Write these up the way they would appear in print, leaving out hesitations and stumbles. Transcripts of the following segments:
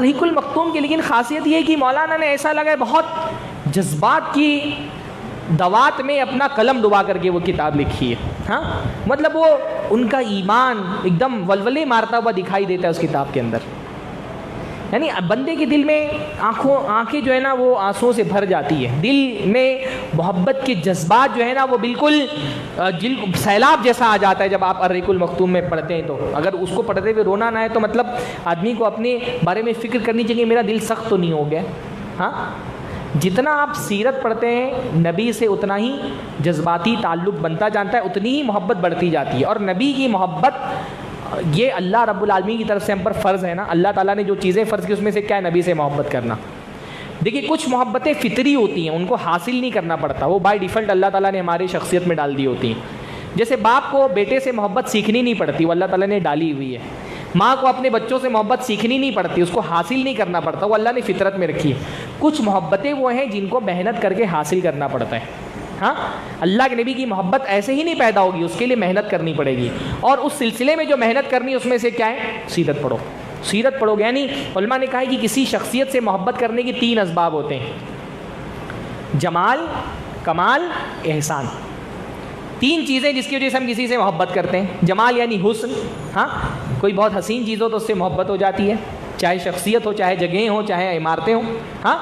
الرحیق المختوم کی لیکن خاصیت یہ ہے کہ مولانا نے ایسا لگا ہے بہت جذبات کی دوات میں اپنا قلم ڈبا کر کے وہ کتاب لکھی ہے. ہاں مطلب وہ ان کا ایمان ایک دم ولولے مارتا ہوا دکھائی دیتا ہے اس کتاب کے اندر. یعنی بندے کے دل میں آنکھیں جو ہے نا وہ آنسوؤں سے بھر جاتی ہے. دل میں محبت کے جذبات جو ہے نا وہ بالکل سیلاب جیسا آ جاتا ہے جب آپ الرحیق المختوم میں پڑھتے ہیں. تو اگر اس کو پڑھتے ہوئے رونا نہ ہے تو مطلب آدمی کو اپنے بارے میں فکر کرنی چاہیے میرا دل سخت تو نہیں ہو گیا. ہاں جتنا آپ سیرت پڑھتے ہیں نبی سے اتنا ہی جذباتی تعلق بنتا جاتا ہے, اتنی ہی محبت بڑھتی جاتی ہے. اور نبی کی محبت یہ اللہ رب العالمین کی طرف سے ہم پر فرض ہے نا. اللہ تعالیٰ نے جو چیزیں فرض کی اس میں سے کیا ہے نبی سے محبت کرنا. دیکھیے کچھ محبتیں فطری ہوتی ہیں, ان کو حاصل نہیں کرنا پڑتا, وہ بائی ڈیفالٹ اللہ تعالیٰ نے ہماری شخصیت میں ڈال دی ہوتی ہیں. جیسے باپ کو بیٹے سے محبت سیکھنی نہیں پڑتی, وہ اللہ تعالیٰ نے ڈالی ہوئی ہے. ماں کو اپنے بچوں سے محبت سیکھنی نہیں پڑتی, اس کو حاصل نہیں کرنا پڑتا, وہ اللہ نے فطرت میں رکھی ہے. کچھ محبتیں وہ ہیں جن کو محنت کر کے حاصل کرنا پڑتا ہے. ہاں اللہ کے نبی کی محبت ایسے ہی نہیں پیدا ہوگی, اس کے لیے محنت کرنی پڑے گی. اور اس سلسلے میں جو محنت کرنی ہے اس میں سے کیا ہے, سیرت پڑھو. سیرت پڑھو گے. یعنی علماء نے کہا ہے کہ کسی شخصیت سے محبت کرنے کے 3 اسباب ہوتے ہیں, جمال, کمال, احسان. 3 چیزیں جس کی وجہ سے ہم کسی سے محبت کرتے ہیں. جمال یعنی حسن, ہاں کوئی بہت حسین چیز ہو تو اس سے محبت ہو جاتی ہے, چاہے شخصیت ہو, چاہے جگہیں ہوں, چاہے عمارتیں ہوں. ہاں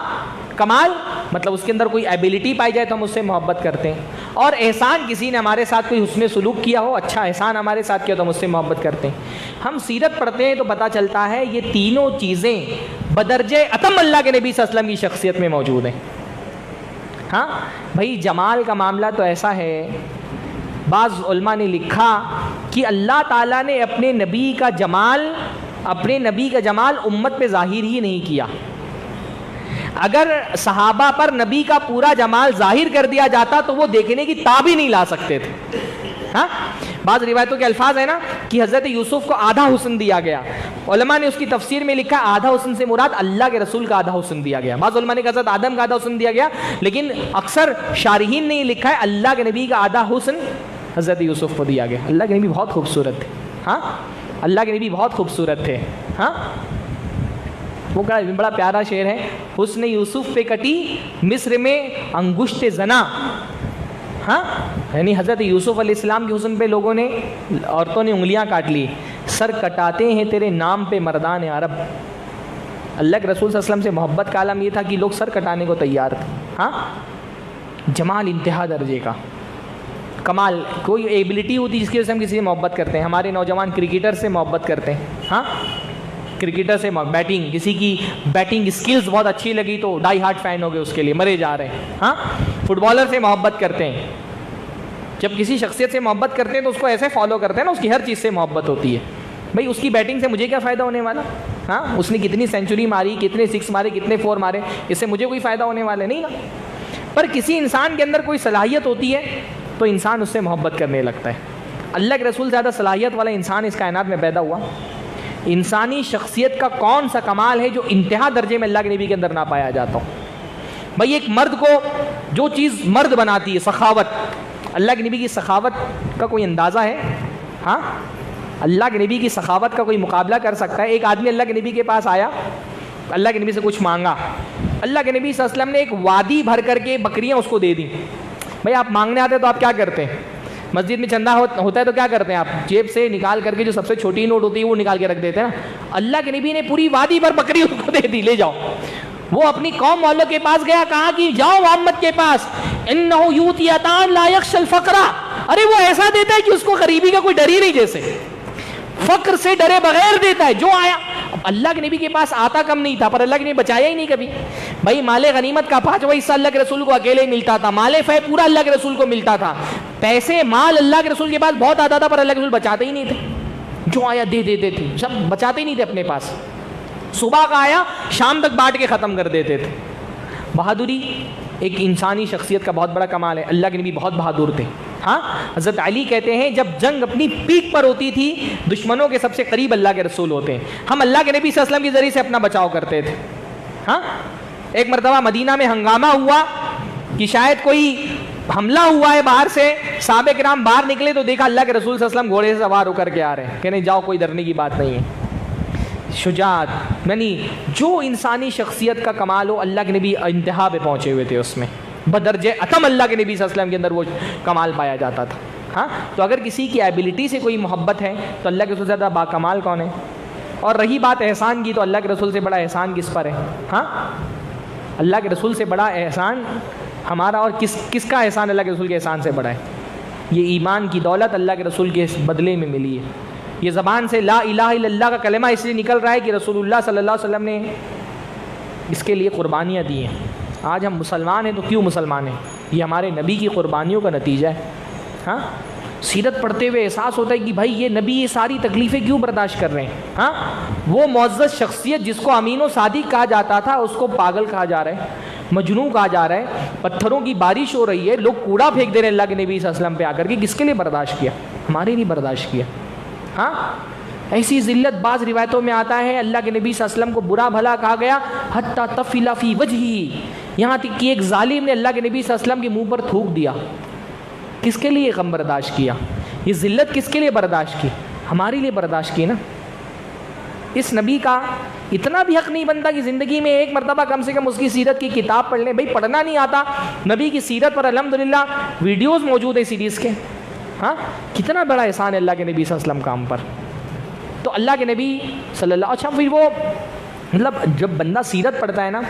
کمال مطلب اس کے اندر کوئی ایبیلٹی پائی جائے تو ہم اس سے محبت کرتے ہیں. اور احسان کسی نے ہمارے ساتھ کوئی حسن سلوک کیا ہو, اچھا احسان ہمارے ساتھ کیا تو ہم اس سے محبت کرتے ہیں. ہم سیرت پڑھتے ہیں تو پتہ چلتا ہے یہ تینوں چیزیں بدرجہ اتم اللہ کے نبی صلی اللہ علیہ وسلم کی شخصیت میں موجود ہیں. ہاں بھائی جمال کا معاملہ تو ایسا ہے, بعض علماء نے لکھا کہ اللہ تعالیٰ نے اپنے نبی کا جمال امت پہ ظاہر ہی نہیں کیا. اگر صحابہ پر نبی کا پورا جمال ظاہر کر دیا جاتا تو وہ دیکھنے کی تاب ہی نہیں لا سکتے تھے. ہاں بعض روایتوں کے الفاظ ہیں نا کہ حضرت یوسف کو آدھا حسن دیا گیا. علماء نے اس کی تفسیر میں لکھا آدھا حسن سے مراد اللہ کے رسول کا آدھا حسن دیا گیا. بعض علماء نے کہا حضرت آدم کا آدھا حسن دیا گیا, لیکن اکثر شارحین نے لکھا ہے اللہ کے نبی کا آدھا حسن حضرت یوسف کو دیا گیا. اللہ کے نبی بہت خوبصورت تھے. ہاں اللہ کے نبی بہت خوبصورت تھے. ہاں وہ بڑا پیارا شعر ہے, حسن یوسف پہ کٹی مصر میں انگشت زنا. ہاں یعنی حضرت یوسف علیہ السلام کے حسن پہ لوگوں نے, عورتوں نے انگلیاں کاٹ لی. سر کٹاتے ہیں تیرے نام پہ مردان عرب. اللہ کے رسول صلی اللہ علیہ وسلم سے محبت کا عالم یہ تھا کہ لوگ سر کٹانے کو تیار تھے. ہاں جمال انتہا درجے کا. کمال کوئی ایبلٹی ہوتی جس کی وجہ سے ہم کسی سے محبت کرتے ہیں. ہمارے نوجوان کرکٹر سے محبت کرتے ہیں. ہاں کرکٹر سے بیٹنگ, کسی کی بیٹنگ سکلز بہت اچھی لگی تو ڈائی ہارٹ فین ہو گئے, اس کے لیے مرے جا رہے ہیں. ہاں فٹ بالر سے محبت کرتے ہیں. جب کسی شخصیت سے محبت کرتے ہیں تو اس کو ایسے فالو کرتے ہیں نا, اس کی ہر چیز سے محبت ہوتی ہے. بھائی اس کی بیٹنگ سے مجھے کیا فائدہ ہونے والا. ہاں اس نے کتنی سینچری ماری, کتنے 6 مارے, کتنے 4 مارے, اس سے مجھے کوئی فائدہ ہونے والا نہیں نا. پر کسی انسان کے اندر کوئی صلاحیت ہوتی ہے تو انسان اس سے محبت کرنے لگتا ہے. اللہ کے رسول زیادہ صلاحیت والا انسان اس کائنات میں پیدا ہوا. انسانی شخصیت کا کون سا کمال ہے جو انتہا درجے میں اللہ کے نبی کے اندر نہ پایا جاتا ہو. بھائی ایک مرد کو جو چیز مرد بناتی ہے سخاوت, اللہ کے نبی کی سخاوت کا کوئی اندازہ ہے. ہاں اللہ کے نبی کی سخاوت کا کوئی مقابلہ کر سکتا ہے؟ ایک آدمی اللہ کے نبی کے پاس آیا, اللہ کے نبی سے کچھ مانگا, اللہ کے نبی صلی اللہ علیہ وسلم نے ایک وادی بھر کر کے بکریاں اس کو دے دیں. بھائی آپ مانگنے آتے تو آپ کیا کرتے ہیں؟ مسجد میں چندہ ہوتا ہے تو کیا کرتے ہیں آپ؟ جیب سے نکال کر کے جو سب سے چھوٹی نوٹ ہوتی ہے وہ نکال کے رکھ دیتے ہیں نا. اللہ کے نبی نے پوری وادی بھر بکری اس کو دے دی, لے جاؤ. وہ اپنی قوم والوں کے پاس گیا, کہا کہ جاؤ محمد کے پاس, انہ یؤتی عطاء لا یخشی الفقر. ارے وہ ایسا دیتا ہے کہ اس کو غریبی کا کوئی ڈر ہی نہیں, جیسے فقر سے ڈرے بغیر دیتا ہے. جو آیا, اللہ کے نبی کے پاس آتا کم نہیں تھا پر اللہ کے نبی بچایا ہی نہیں کبھی. بھائی مال غنیمت کا 5واں حصہ اللہ کے رسول کو اکیلے ملتا تھا, مال فے پورا اللہ کے رسول کو ملتا تھا, پیسے مال اللہ کے رسول کے پاس بہت آتا تھا پر اللہ کے رسول بچاتے ہی نہیں تھے. جو آیا دے دیتے تھے, سب بچاتے ہی نہیں تھے اپنے پاس. صبح کا آیا شام تک بانٹ کے ختم کر دیتے تھے. بہادری ایک انسانی شخصیت کا بہت بڑا کمال ہے. اللہ کے نبی بہت بہادر تھے. ہاں حضرت علی کہتے ہیں جب جنگ اپنی پیک پر ہوتی تھی دشمنوں کے سب سے قریب اللہ کے رسول ہوتے ہیں. ہم اللہ کے نبی صلی اللہ علیہ وسلم کے ذریعے سے اپنا بچاؤ کرتے تھے. ہاں ایک مرتبہ مدینہ میں ہنگامہ ہوا کہ شاید کوئی حملہ ہوا ہے باہر سے, صحابہ کرام باہر نکلے تو دیکھا اللہ کے رسول صلی اللہ علیہ وسلم گھوڑے سے سوار ہو کر کے آ رہے ہیں. کہنے جاؤ کوئی ڈرنے کی بات نہیں ہے. شجاعت، یعنی جو انسانی شخصیت کا کمال ہو اللہ کے نبی انتہا پہ پہنچے ہوئے تھے، اس میں بدرجہ اتم اللہ کے نبی صلی اللہ علیہ وسلم کے اندر وہ کمال پایا جاتا تھا. ہاں تو اگر کسی کی ایبلٹی سے کوئی محبت ہے تو اللہ کے رسول سے زیادہ باکمال کون ہے؟ اور رہی بات احسان کی، تو اللہ کے رسول سے بڑا احسان کس پر ہے؟ ہاں اللہ کے رسول سے بڑا احسان ہمارا، اور کس کا احسان اللہ کے رسول کے احسان سے بڑا ہے؟ یہ ایمان کی دولت اللہ کے رسول کے بدلے میں ملی ہے. یہ زبان سے لا الہ الا اللہ کا کلمہ اس لیے نکل رہا ہے کہ رسول اللہ صلی اللہ علیہ وسلم نے اس کے لیے قربانیاں دی ہیں. آج ہم مسلمان ہیں تو کیوں مسلمان ہیں؟ یہ ہمارے نبی کی قربانیوں کا نتیجہ ہے. ہاں سیرت پڑھتے ہوئے احساس ہوتا ہے کہ بھائی یہ نبی یہ ساری تکلیفیں کیوں برداشت کر رہے ہیں. ہاں وہ معزز شخصیت جس کو امین و صادق کہا جاتا تھا اس کو پاگل کہا جا رہا ہے، مجنون کہا جا رہا ہے، پتھروں کی بارش ہو رہی ہے، لوگ کوڑا پھینک دے رہے ہیں اللہ کے نبی صلی اللہ علیہ وسلم پہ آ کر کے. کس کے لیے برداشت کیا؟ ہمارے لیے برداشت کیا. ہاں ایسی ذلت بعض روایتوں میں آتا ہے اللہ کے نبی صلی اللہ علیہ وسلم کو برا بھلا کہا گیا حتی تفل فی وجہی، یہاں تک کہ ایک ظالم نے اللہ کے نبی صلی اللہ علیہ وسلم کے منہ پر تھوک دیا. کس کے لیے غم برداشت کیا؟ یہ ذلت کس کے لیے برداشت کی؟ ہمارے لیے برداشت کی نا. اس نبی کا اتنا بھی حق نہیں بنتا کہ زندگی میں ایک مرتبہ کم سے کم اس کی سیرت کی کتاب پڑھ لیں. بھائی پڑھنا نہیں آتا، نبی کی سیرت پر الحمدللہ ویڈیوز موجود ہیں سیریز کے. ہاں کتنا بڑا احسان ہے اللہ کے نبی صلی اللہ علیہ وسلم کا ہم پر. تو اللہ کے نبی صلی اللہ، اچھا پھر وہ مطلب جب بندہ سیرت پڑھتا ہے نا،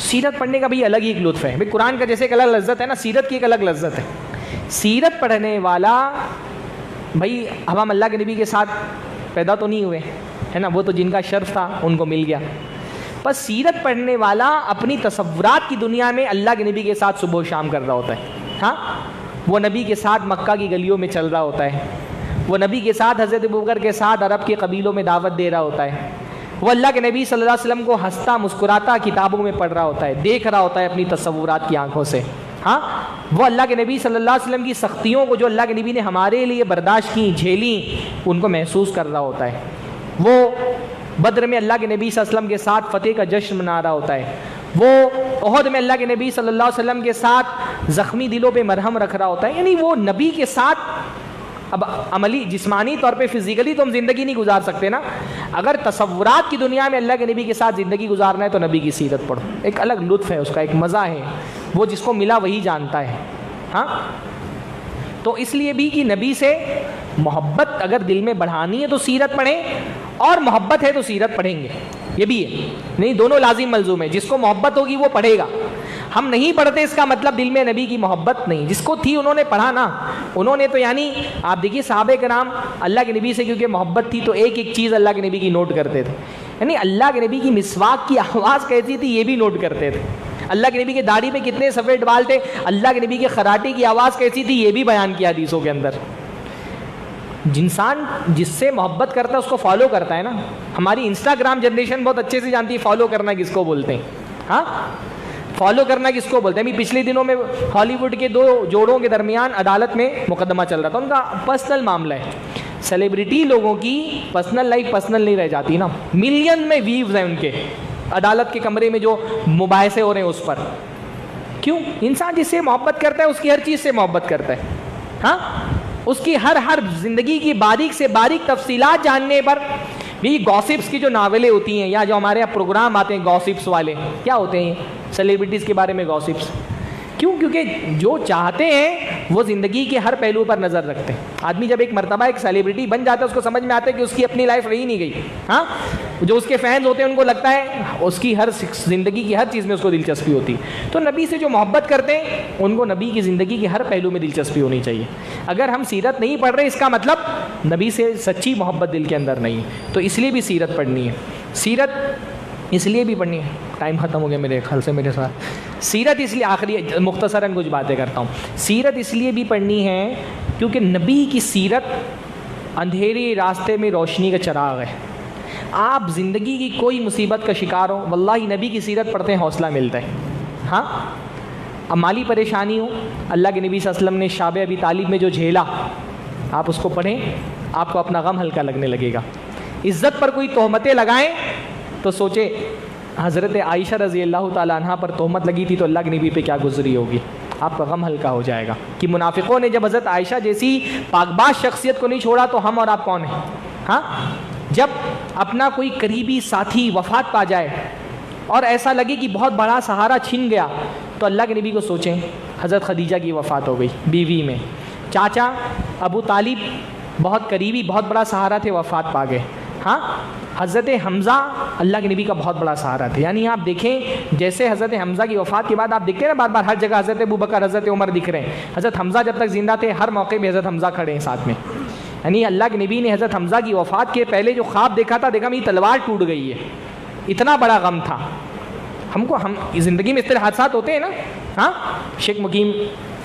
سیرت پڑھنے کا بھی الگ ہی ایک لطف ہے. بھائی قرآن کا جیسے ایک الگ لذت ہے نا، سیرت کی ایک الگ لذت ہے. سیرت پڑھنے والا، بھائی اب ہم اللہ کے نبی کے ساتھ پیدا تو نہیں ہوئے ہے نا، وہ تو جن کا شرف تھا ان کو مل گیا. بس سیرت پڑھنے والا اپنی تصورات کی دنیا میں اللہ کے نبی کے ساتھ صبح و شام کر رہا ہوتا ہے. ہاں وہ نبی کے ساتھ مکہ کی گلیوں میں چل رہا ہوتا ہے، وہ نبی کے ساتھ حضرت ابوبکر کے ساتھ عرب کے قبیلوں میں دعوت دے رہا ہوتا ہے، وہ اللہ کے نبی صلی اللہ علیہ وسلم کو ہنستا مسکراتا کتابوں میں پڑھ رہا ہوتا ہے، دیکھ رہا ہوتا ہے اپنی تصورات کی آنکھوں سے. ہاں وہ اللہ کے نبی صلی اللہ علیہ وسلم کی سختیوں کو جو اللہ کے نبی نے ہمارے لیے برداشت کی، جھیلی، ان کو محسوس کر رہا ہوتا ہے. وہ بدر میں اللہ کے نبی صلی اللہ علیہ وسلم کے ساتھ فتح کا جشن منا رہا ہوتا ہے. وہ احد میں اللہ کے نبی صلی اللہ علیہ وسلم کے ساتھ زخمی دلوں پہ مرہم رکھ رہا ہوتا ہے. یعنی وہ نبی کے ساتھ اب عملی جسمانی طور پہ فزیکلی تو ہم زندگی نہیں گزار سکتے نا، اگر تصورات کی دنیا میں اللہ کے نبی کے ساتھ زندگی گزارنا ہے تو نبی کی سیرت پڑھو. ایک الگ لطف ہے اس کا، ایک مزہ ہے، وہ جس کو ملا وہی جانتا ہے. ہاں تو اس لیے بھی کہ نبی سے محبت اگر دل میں بڑھانی ہے تو سیرت پڑھیں، اور محبت ہے تو سیرت پڑھیں گے. یہ بھی ہے نہیں، دونوں لازم ملزوم ہے. جس کو محبت ہوگی وہ پڑھے گا. ہم نہیں پڑھتے اس کا مطلب دل میں نبی کی محبت نہیں. جس کو تھی انہوں نے پڑھا نا، انہوں نے تو یعنی آپ دیکھیے صحابہ کرام اللہ کے نبی سے کیونکہ محبت تھی تو ایک ایک چیز اللہ کے نبی کی نوٹ کرتے تھے. یعنی اللہ کے نبی کی مسواک کی آواز کیسی تھی یہ بھی نوٹ کرتے تھے. اللہ کے نبی کے داڑھی پہ کتنے سفید بال تھے، اللہ کے نبی کے خراٹے کی آواز کیسی تھی یہ بھی بیان کیا حدیثوں کے اندر. انسان جس سے محبت کرتا ہے اس کو فالو کرتا ہے نا. ہماری انسٹاگرام جنریشن بہت اچھے سے جانتی ہے فالو کرنا کس کو بولتے ہیں. ہاں فالو کرنا کس کو بولتے ہیں. ابھی پچھلے دنوں میں ہالی ووڈ کے 2 جوڑوں کے درمیان عدالت میں مقدمہ چل رہا تھا. ان کا پرسنل معاملہ ہے. سیلیبریٹی لوگوں کی پرسنل لائف پرسنل نہیں رہ جاتی نا. ملین میں ویوز ہیں ان کے. عدالت کے کمرے میں جو مباحثے ہو رہے ہیں اس پر. کیوں؟ انسان جس سے محبت کرتا ہے اس کی ہر چیز سے محبت کرتا ہے. ہاں اس کی ہر زندگی کی باریک سے باریک تفصیلات جاننے پر. یہ گاسپس کی جو ناولیں ہوتی ہیں یا جو ہمارے یہاں پروگرام آتے ہیں گاسپس والے، کیا ہوتے ہیں سیلیبریٹیز کے بارے میں گاسپس. کیوں؟ کیونکہ جو چاہتے ہیں وہ زندگی کے ہر پہلو پر نظر رکھتے ہیں. آدمی جب ایک مرتبہ ایک سیلیبریٹی بن جاتا ہے اس کو سمجھ میں آتا ہے کہ اس کی اپنی لائف رہی نہیں گئی. ہاں جو اس کے فینز ہوتے ہیں ان کو لگتا ہے اس کی ہر زندگی کی ہر چیز میں اس کو دلچسپی ہوتی ہے. تو نبی سے جو محبت کرتے ہیں ان کو نبی کی زندگی کے ہر پہلو میں دلچسپی ہونی چاہیے. اگر ہم سیرت نہیں پڑھ رہے اس کا مطلب نبی سے سچی محبت دل کے اندر نہیں. تو اس لیے بھی سیرت پڑھنی ہے. سیرت اس لیے بھی پڑھنی ہے. ٹائم ختم ہو گیا میرے خیال سے میرے ساتھ. سیرت اس لیے آخری مختصراً کچھ باتیں کرتا ہوں. سیرت اس لیے بھی پڑھنی ہے کیونکہ نبی کی سیرت اندھیرے راستے میں روشنی کا چراغ ہے. آپ زندگی کی کوئی مصیبت کا شکار ہو واللہ نبی کی سیرت پڑھتے ہیں حوصلہ ملتا ہے. ہاں اب مالی پریشانی ہو اللہ کے نبی صلی اللہ علیہ وسلم نے شاب ابی طالب میں جو جھیلا آپ اس کو پڑھیں آپ کو اپنا غم ہلکا لگنے لگے گا. عزت پر کوئی تہمتیں لگائیں تو سوچے حضرت عائشہ رضی اللہ تعالیٰ عنہ پر تہمت لگی تھی تو اللہ کے نبی پہ کیا گزری ہوگی. آپ کا غم ہلکا ہو جائے گا کہ منافقوں نے جب حضرت عائشہ جیسی پاک باز شخصیت کو نہیں چھوڑا تو ہم اور آپ کون ہیں. ہاں جب اپنا کوئی قریبی ساتھی وفات پا جائے اور ایسا لگے کہ بہت بڑا سہارا چھن گیا، تو اللہ کے نبی کو سوچیں، حضرت خدیجہ کی وفات ہو گئی بیوی میں، چاچا ابو طالب بہت قریبی بہت بڑا سہارا تھے، وفات پا گئے، ہاں حضرت حمزہ اللہ کے نبی کا بہت بڑا سہارا تھے. یعنی آپ دیکھیں جیسے حضرت حمزہ کی وفات کے بعد آپ دیکھتے ہیں نا بار بار ہر جگہ حضرت ابوبکر حضرت عمر دکھ رہے ہیں، حضرت حمزہ جب تک زندہ تھے ہر موقع پہ حضرت حمزہ کھڑے ہیں ساتھ میں. یعنی اللہ کے نبی نے حضرت حمزہ کی وفات کے پہلے جو خواب دیکھا تھا، دیکھا میری تلوار ٹوٹ گئی ہے، اتنا بڑا غم تھا. ہم زندگی میں اس طرح حادثات ہوتے ہیں نا. ہاں شیخ مقیم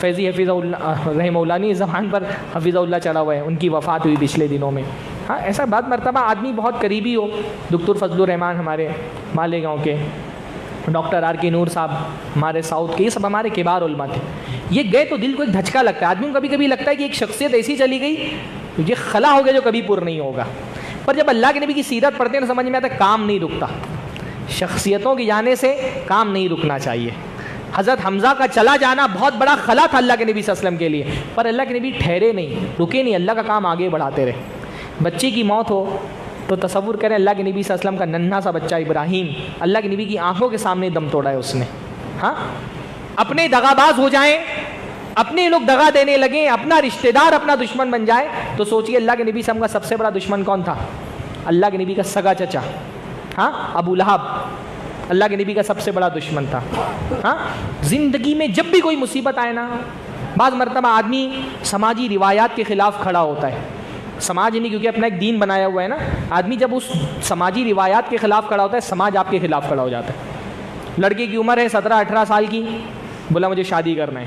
فیضی حفیظہ اللہ رحمہ اللہ نے زبان پر حفیظہ اللہ چڑھا ہوا ہے، ان کی وفات ہوئی پچھلے دنوں میں. ہاں ایسا بعض مرتبہ آدمی بہت قریبی ہو، دکتر فضل الرحمان ہمارے مالیگاؤں کے، ڈاکٹر آر کے نور صاحب ہمارے ساؤتھ کے، یہ سب ہمارے کبار علماء تھے. یہ گئے تو دل کو ایک دھچکا لگتا ہے، آدمی کو کبھی کبھی لگتا ہے کہ ایک شخصیت ایسی چلی گئی یہ خلا ہو گیا جو کبھی پر نہیں ہوگا. پر جب اللہ کے نبی کی سیرت پڑھتے ہیں تو سمجھ میں آتا ہے کام نہیں رکتا، شخصیتوں کی جانے سے کام نہیں رکنا چاہیے. حضرت حمزہ کا چلا جانا بہت بڑا خلا تھا اللہ کے نبی صلی اللہ علیہ وسلم کے لیے، پر اللہ کے نبی ٹھہرے نہیں، رکے نہیں، اللہ کا کام آگے بڑھاتے رہے. بچے کی موت ہو تو تصور کریں اللہ کے نبی صلی اللہ علیہ وسلم کا ننھا سا بچہ ابراہیم، اللہ کے نبی کی آنکھوں کے سامنے دم توڑا ہے اس نے. ہاں اپنے دغا باز ہو جائیں، اپنے لوگ دغا دینے لگیں، اپنا رشتہ دار اپنا دشمن بن جائے، تو سوچئے اللہ کے نبی صلی اللہ علیہ وسلم کا سب سے بڑا دشمن کون تھا؟ اللہ کے نبی کا سگا چچا، ہاں ابو لہب اللہ کے نبی کا سب سے بڑا دشمن تھا. ہاں زندگی میں جب بھی کوئی مصیبت آئے نا، بعض مرتبہ آدمی سماجی روایات کے خلاف کھڑا ہوتا ہے، سماج نہیں کیونکہ اپنا ایک دین بنایا ہوا ہے نا، آدمی جب اس سماجی روایات کے خلاف کھڑا ہوتا ہے سماج آپ کے خلاف کھڑا ہو جاتا ہے. لڑکے کی عمر ہے 17-18 سال کی، بولا مجھے شادی کرنا ہے.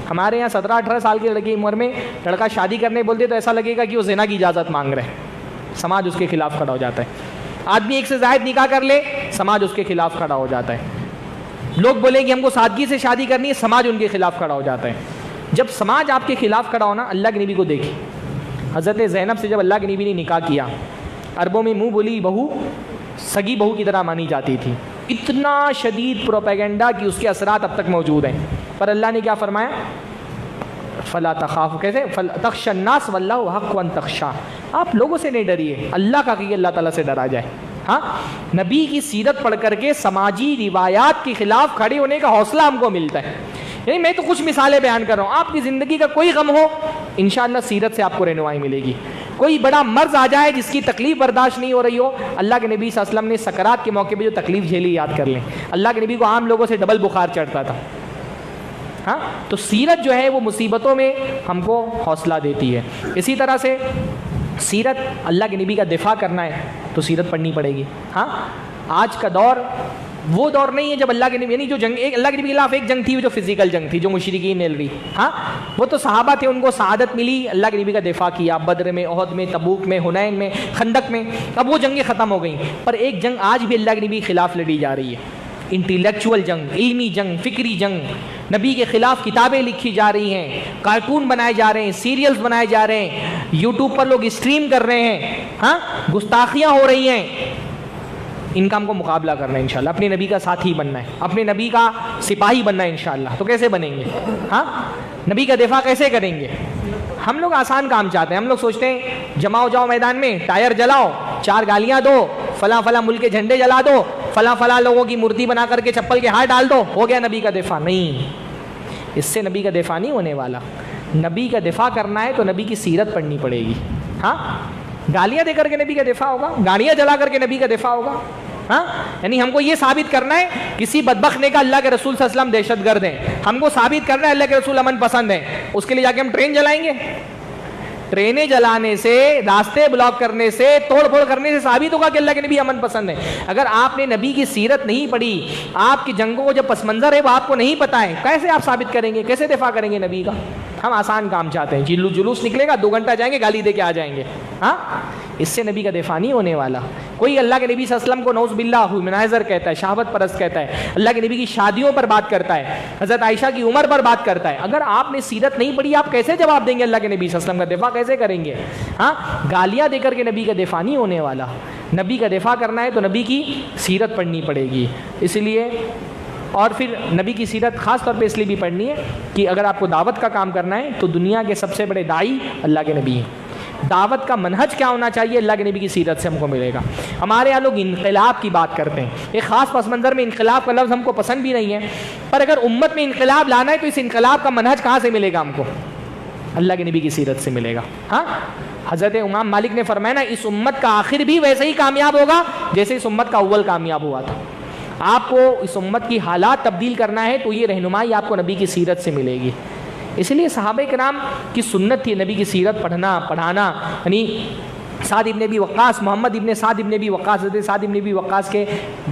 ہمارے یہاں 17-18 سال کے لڑکے کی عمر میں لڑکا شادی کرنے بولتے تو ایسا لگے گا کہ وہ زنا کی اجازت مانگ رہے ہیں، سماج اس کے خلاف کھڑا ہو جاتا ہے. آدمی ایک سے زائد نکاح کر لے، سماج اس کے خلاف کھڑا ہو جاتا ہے. لوگ بولیں کہ ہم کو سادگی سے شادی کرنی ہے، سماج ان کے خلاف کھڑا ہو جاتا ہے. جب سماج آپ کے خلاف کھڑا ہونا، اللہ کے نبی کو دیکھیں، حضرت زینب سے جب اللہ کے نبی نے نکاح کیا، عربوں میں منہ بولی بہو سگی بہو کی طرح مانی جاتی تھی، اتنا شدید پروپیگنڈا کہ اس کے اثرات اب تک موجود ہیں. پر اللہ نے کیا فرمایا؟ فلا تخاف، کیسے تخشى الناس واللہ حق ان تخشى، آپ لوگوں سے نہیں ڈریے، اللہ کا کہ اللہ تعالیٰ سے ڈرا جائے. ہاں نبی کی سیرت پڑھ کر کے سماجی روایات کے خلاف کھڑے ہونے کا حوصلہ ہم کو ملتا ہے. یعنی میں تو کچھ مثالیں بیان کر رہا ہوں، آپ کی زندگی کا کوئی غم ہو انشاءاللہ سیرت سے آپ کو رہنمائی ملے گی. کوئی بڑا مرض آ جائے جس کی تکلیف برداشت نہیں ہو رہی ہو، اللہ کے نبی صلی اللہ علیہ وسلم نے سکرات کے موقع پہ جو تکلیف جھیلی یاد کر لیں. اللہ کے نبی کو عام لوگوں سے ڈبل بخار چڑھتا تھا. ہاں تو سیرت جو ہے وہ مصیبتوں میں ہم کو حوصلہ دیتی ہے. اسی طرح سے سیرت، اللہ کے نبی کا دفاع کرنا ہے تو سیرت پڑھنی پڑے گی. ہاں آج کا دور وہ دور نہیں ہے جب اللہ کے نبی، یعنی جو جنگ، ایک اللہ کے نبی کے خلاف ایک جنگ تھی جو فزیکل جنگ تھی جو مشرکین نے لڑی، ہاں وہ تو صحابہ تھے، ان کو سعادت ملی، اللہ کے نبی کا دفاع کیا بدر میں، احد میں، تبوک میں، حنین میں، خندق میں. اب وہ جنگیں ختم ہو گئیں، پر ایک جنگ آج بھی اللہ کے نبی کے خلاف لڑی جا رہی ہے، انٹلیکچوئل جنگ، علمی جنگ، فکری جنگ. نبی کے خلاف کتابیں لکھی جا رہی ہیں، کارٹون بنائے جا رہے ہیں، سیریلز بنائے جا رہے ہیں، یوٹیوب پر لوگ اسٹریم کر رہے ہیں، ہاں گستاخیاں ہو رہی ہیں. ان کا ہم کو مقابلہ کرنا ہے انشاءاللہ، اپنے نبی کا ساتھی بننا ہے، اپنے نبی کا سپاہی بننا ہے انشاءاللہ. تو کیسے بنیں گے؟ ہاں نبی کا دفاع کیسے کریں گے؟ ہم لوگ آسان کام چاہتے ہیں، ہم لوگ سوچتے ہیں جمع ہو جاؤ میدان میں، ٹائر جلاؤ، 4 گالیاں دو، فلاں فلاں ملک کے جھنڈے جلا دو، فلاں فلاں لوگوں کی مورتی بنا کر کے چپل کے ہاتھ ڈال دو، ہو گیا نبی کا دفاع. نہیں، اس سے نبی کا دفاع نہیں ہونے والا. نبی کا دفاع کرنا ہے تو نبی کی سیرت پڑھنی پڑے گی. ہاں گالیاں دے کر کے نبی کا دفاع ہوگا، گاڑیاں جلا کر کے نبی کا دفاع ہوگا. ہاں یعنی ہم کو یہ ثابت کرنا ہے کسی بدبخت نے کہا اللہ کے رسول صلی اللہ علیہ وسلم دہشت گرد ہیں، ہم کو ثابت کرنا ہے اللہ کے رسول امن پسند ہیں، اس کے لیے جا کے ہم ٹرین جلائیں گے؟ ٹرینیں جلانے سے، راستے بلاک کرنے سے، توڑ پھوڑ کرنے سے ثابت ہوگا کہ اللہ کے نبی امن پسند ہے؟ اگر آپ نے نبی کی سیرت نہیں پڑھی، آپ کی جنگوں کو جو پس منظر ہے وہ آپ کو نہیں پتہ ہے، کیسے آپ ثابت کریں گے؟ کیسے دفاع کریں گے نبی کا؟ ہم آسان کام چاہتے ہیں، جلوس نکلے گا 2 گھنٹہ جائیں گے گالی دے کے آ جائیں گے. ہاں اس سے نبی کا دفاع نہیں ہونے والا. کوئی اللہ کے نبی صلی اللہ علیہ وسلم کو نعوذ باللہ ہیومنائزر کہتا ہے، شہوت پرست کہتا ہے، اللہ کے نبی کی شادیوں پر بات کرتا ہے، حضرت عائشہ کی عمر پر بات کرتا ہے. اگر آپ نے سیرت نہیں پڑھی آپ کیسے جواب دیں گے؟ اللہ کے نبی صلی اللہ علیہ وسلم کا دفاع کیسے کریں گے؟ ہاں گالیاں دے کر کے نبی کا دفاع نہیں ہونے والا. نبی کا دفاع کرنا ہے تو نبی کی سیرت پڑھنی پڑے گی. اس لیے اور پھر نبی کی سیرت خاص طور پہ اس لیے بھی پڑھنی ہے کہ اگر آپ کو دعوت کا کام کرنا ہے تو دنیا کے سب سے بڑے داعی اللہ کے نبی ہیں. دعوت کا منہج کیا ہونا چاہیے، اللہ کے نبی کی سیرت سے ہم کو ملے گا۔ ہمارے یہاں لوگ انقلاب کی بات کرتے ہیں، ایک خاص پس منظر میں انقلاب کا لفظ ہم کو پسند بھی نہیں ہے، پر اگر امت میں انقلاب لانا ہے تو اس انقلاب کا منہج کہاں سے ملے گا ہم کو؟ اللہ کے نبی کی سیرت سے ملے گا۔ ہاں، حضرت امام مالک نے فرمایا نا، اس امت کا آخر بھی ویسے ہی کامیاب ہوگا جیسے اس امت کا اول کامیاب ہوا تھا۔ آپ کو اس امت کی حالات تبدیل کرنا ہے تو یہ رہنمائی آپ کو نبی کی سیرت سے ملے گی۔ اس لیے صحابہ کرام کی سنت تھی نبی کی سیرت پڑھنا پڑھانا۔ یعنی سعد ابن ابی وقاص، محمد ابن سعد ابن ابی وقاص، حضرت سعد ابن ابی وقاص کے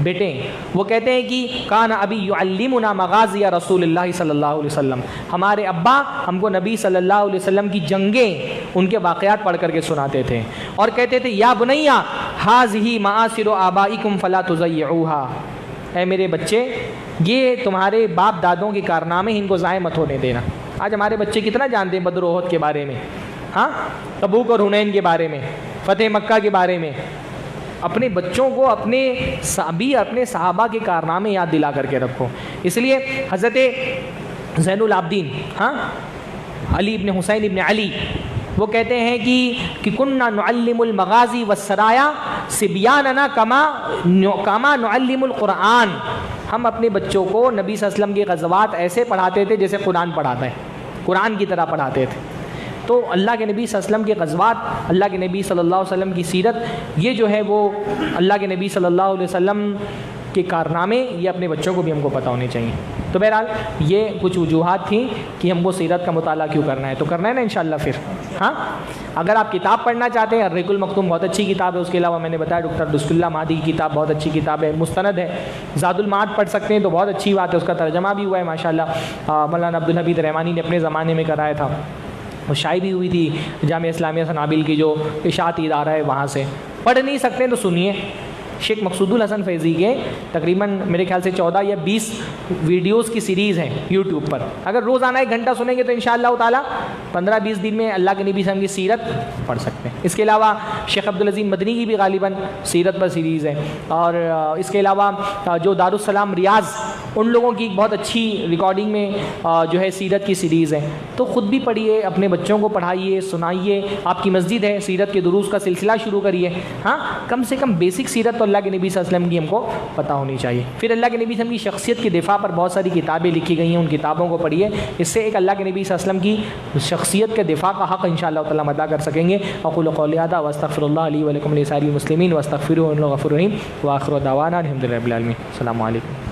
بیٹے ہیں، وہ کہتے ہیں کہ کان ابی یعلمنا مغازی رسول اللہ صلی اللہ علیہ وسلم، ہمارے ابا ہم کو نبی صلی اللہ علیہ وسلم کی جنگیں، ان کے واقعات پڑھ کر کے سناتے تھے، اور کہتے تھے یا بنیا ھذہ معاصر آبائکم فلا تضیعوها، اے میرے بچے یہ تمہارے باپ دادوں کے کارنامے، ان کو ضائع مت ہونے دینا۔ آج ہمارے بچے کتنا جانتے ہیں بدر و احد کے بارے میں، ہاں، تبوک اور حنین کے بارے میں، فتح مکہ کے بارے میں۔ اپنے بچوں کو اپنے صحابہ کے کارنامے یاد دلا کر کے رکھو۔ اس لیے حضرت زین العابدین، ہاں، علی ابن حسین ابن علی، وہ کہتے ہیں کہ کننا نعلم المغازی والسرایا صبیاننا کما نعلم القرآن، ہم اپنے بچوں کو نبی صلی اللہ علیہ وسلم کے غزوات ایسے پڑھاتے تھے جیسے قرآن پڑھاتا ہے، قرآن کی طرح پڑھاتے تھے۔ تو اللہ کے نبی صلی اللہ علیہ وسلم کے غزوات، اللہ کے نبی صلی اللہ علیہ وسلم کی سیرت، یہ جو ہے وہ اللہ کے نبی صلی اللہ علیہ وسلم کے کارنامے، یہ اپنے بچوں کو بھی ہم کو پتہ ہونے چاہیے۔ تو بہرحال یہ کچھ وجوہات تھیں کہ ہم کو سیرت کا مطالعہ کیوں کرنا ہے، تو کرنا ہے نا انشاءاللہ پھر۔ ہاں، اگر آپ کتاب پڑھنا چاہتے ہیں، الرحیق المختوم بہت اچھی کتاب ہے، اس کے علاوہ میں نے بتایا ڈاکٹر دستور اللہ مہدی کی کتاب بہت اچھی کتاب ہے، مستند ہے، زاد المعاد پڑھ سکتے ہیں تو بہت اچھی بات ہے، اس کا ترجمہ بھی ہوا ہے ماشاءاللہ، مولانا عبدالحمید رحمانی نے اپنے زمانے میں کرایا تھا، وہ شائع بھی ہوئی تھی جامعہ اسلامیہ سنابل کی جو اشاعتی ادارہ ہے وہاں سے۔ پڑھ نہیں سکتے تو سنیے، شیخ مقصود الحسن فیضی کے تقریباً میرے خیال سے 14 یا 20 ویڈیوز کی سیریز ہیں یوٹیوب پر، اگر روزانہ 1 گھنٹہ سنیں گے تو انشاءاللہ تعالیٰ 15-20 دن میں اللہ کے نبی صلی اللہ علیہ وسلم کی سیرت پڑھ سکتے ہیں۔ اس کے علاوہ شیخ عبدالعظیم مدنی کی بھی غالباً سیرت پر سیریز ہے، اور اس کے علاوہ جو دارالسلام ریاض، ان لوگوں کی بہت اچھی ریکارڈنگ میں جو ہے سیرت کی سیریز ہے، تو خود بھی پڑھیے، اپنے بچوں کو پڑھائیے، سنائیے۔ آپ کی مسجد ہے، سیرت کے دروس کا سلسلہ شروع کریے۔ ہاں، کم سے کم بیسک سیرت تو اللہ کے نبی صلی اللہ علیہ وسلم کی ہم کو پتہ ہونی چاہیے۔ پھر اللہ کے نبی صلی اللہ علیہ وسلم کی شخصیت کے دفاع پر بہت ساری کتابیں لکھی گئی ہیں، ان کتابوں کو پڑھیے، اس سے ایک اللہ کے نبی صلی اللہ علیہ وسلم کی شخصیت کے دفاع کا حق انشاءاللہ تعالیٰ ادا کر سکیں گے۔ اقول قولی ھذا واستغفر اللہ لی ولکم ولسائر المسلمین واستغفروہ انہ غفور رحیم، وآخر دعوانا الحمد للہ رب العالمین۔ السلام علیکم۔